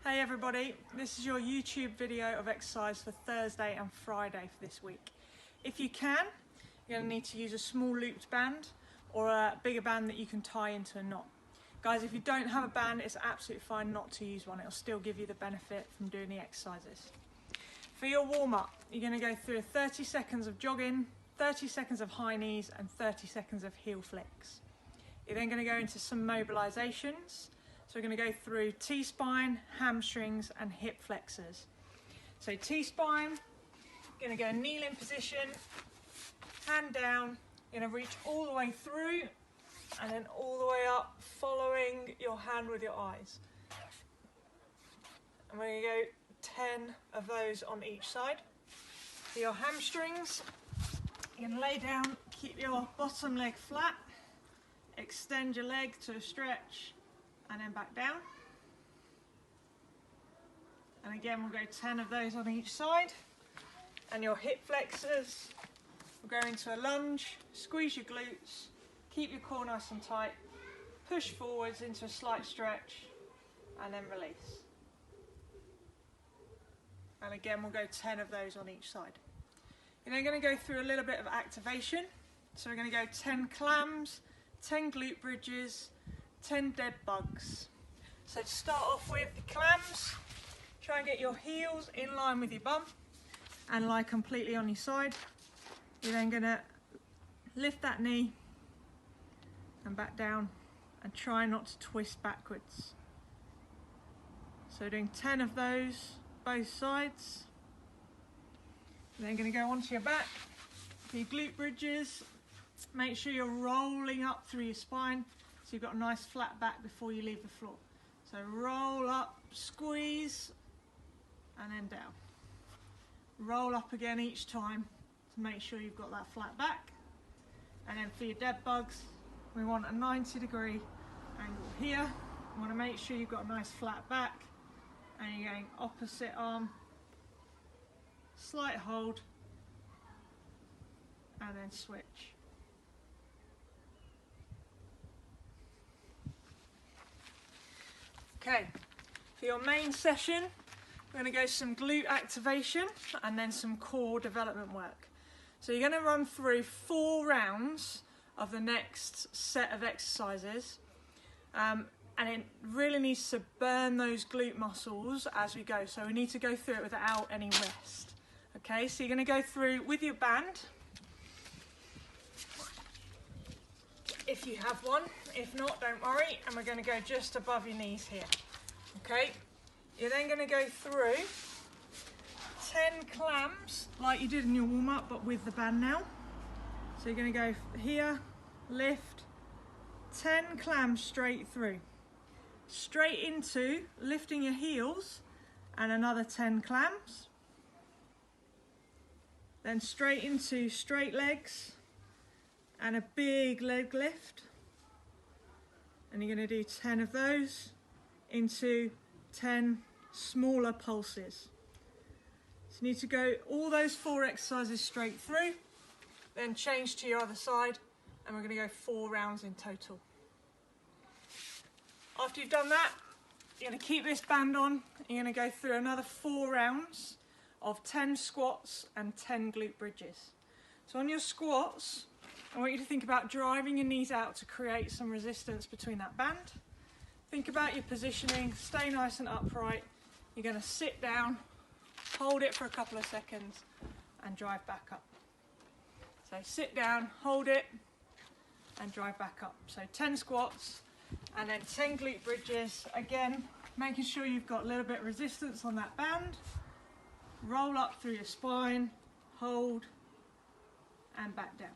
Hey everybody, this is your YouTube video of exercise for Thursday and Friday for this week. If you can, you're going to need to use a small looped band or a bigger band that you can tie into a knot. Guys, if you don't have a band, it's absolutely fine not to use one. It'll still give you the benefit from doing the exercises. For your warm-up, you're going to go through 30 seconds of jogging, 30 seconds of high knees and 30 seconds of heel flicks. You're then going to go into some mobilizations. So we're going to go through T-spine, hamstrings and hip flexors. So T-spine, you're going to go kneeling position, hand down, you're going to reach all the way through and then all the way up, following your hand with your eyes. And we're going to go 10 of those on each side. For your hamstrings, you're going to lay down, keep your bottom leg flat, extend your leg to a stretch, and then back down. And again, we'll go 10 of those on each side. And your hip flexors, we'll go into a lunge, squeeze your glutes, keep your core nice and tight, push forwards into a slight stretch, and then release. And again, we'll go 10 of those on each side. You're then going to go through a little bit of activation. So we're going to go 10 clams, 10 glute bridges, 10 dead bugs. So to start off with the clams, try and get your heels in line with your bum and lie completely on your side. You're then going to lift that knee and back down and try not to twist backwards. So doing 10 of those, both sides. You're then going to go onto your back. For your glute bridges, make sure you're rolling up through your spine. So you've got a nice flat back before you leave the floor. So roll up, squeeze, and then down. Roll up again each time to make sure you've got that flat back. And then for your dead bugs, we want a 90-degree angle here. You want to make sure you've got a nice flat back. And you're going opposite arm, slight hold, and then switch. Okay, for your main session, we're going to go some glute activation and then some core development work. So you're going to run through 4 rounds of the next set of exercises, and it really needs to burn those glute muscles as we go. So we need to go through it without any rest. Okay, so you're going to go through with your band, if you have one. If not, don't worry, and we're going to go just above your knees here. Okay, you're then going to go through 10 clams like you did in your warm-up, but with the band now. So you're going to go here, lift, 10 clams straight through, straight into lifting your heels and another 10 clams, then straight into straight legs and a big leg lift. And you're going to do 10 of those into 10 smaller pulses. So you need to go all those 4 exercises straight through, then change to your other side, and we're going to go 4 rounds in total. After you've done that, you're going to keep this band on. You're going to go through another 4 rounds of 10 squats and 10 glute bridges. So on your squats, I want you to think about driving your knees out to create some resistance between that band. Think about your positioning, stay nice and upright. You're going to sit down, hold it for a couple of seconds and drive back up. So sit down, hold it and drive back up. So 10 squats and then 10 glute bridges. Again, making sure you've got a little bit of resistance on that band. Roll up through your spine, hold and back down.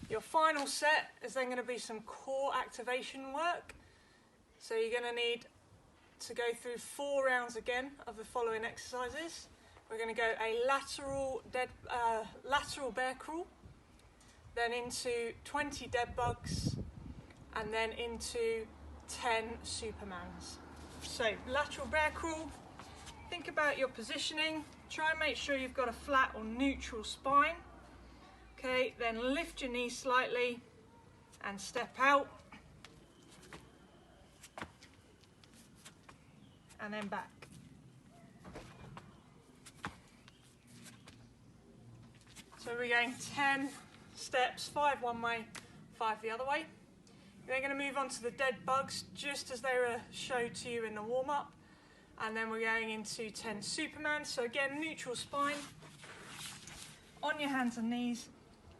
Your final set is then going to be some core activation work. So you're going to need to go through 4 rounds again of the following exercises. We're going to go a lateral bear crawl, then into 20 dead bugs, and then into 10 supermans. So lateral bear crawl, think about your positioning, try and make sure you've got a flat or neutral spine. Okay, then lift your knees slightly and step out. And then back. So we're going 10 steps, 5 one way, 5 the other way. We're going to move on to the dead bugs just as they were showed to you in the warm-up. And then we're going into 10 Superman. So again, neutral spine, on your hands and knees.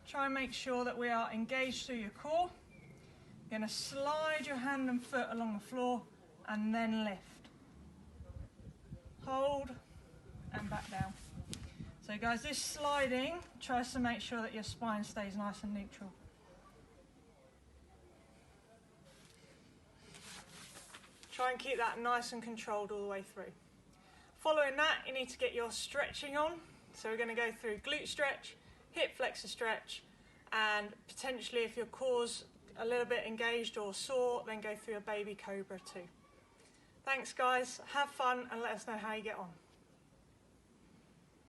Try and make sure that we are engaged through your core. You're going to slide your hand and foot along the floor and then lift. Hold and back down. So guys, this sliding tries to make sure that your spine stays nice and neutral. Try and keep that nice and controlled all the way through. Following that, you need to get your stretching on. So we're going to go through glute stretch, hip flexor stretch, and potentially if your core's a little bit engaged or sore, then go through a baby cobra too. Thanks guys, have fun and let us know how you get on.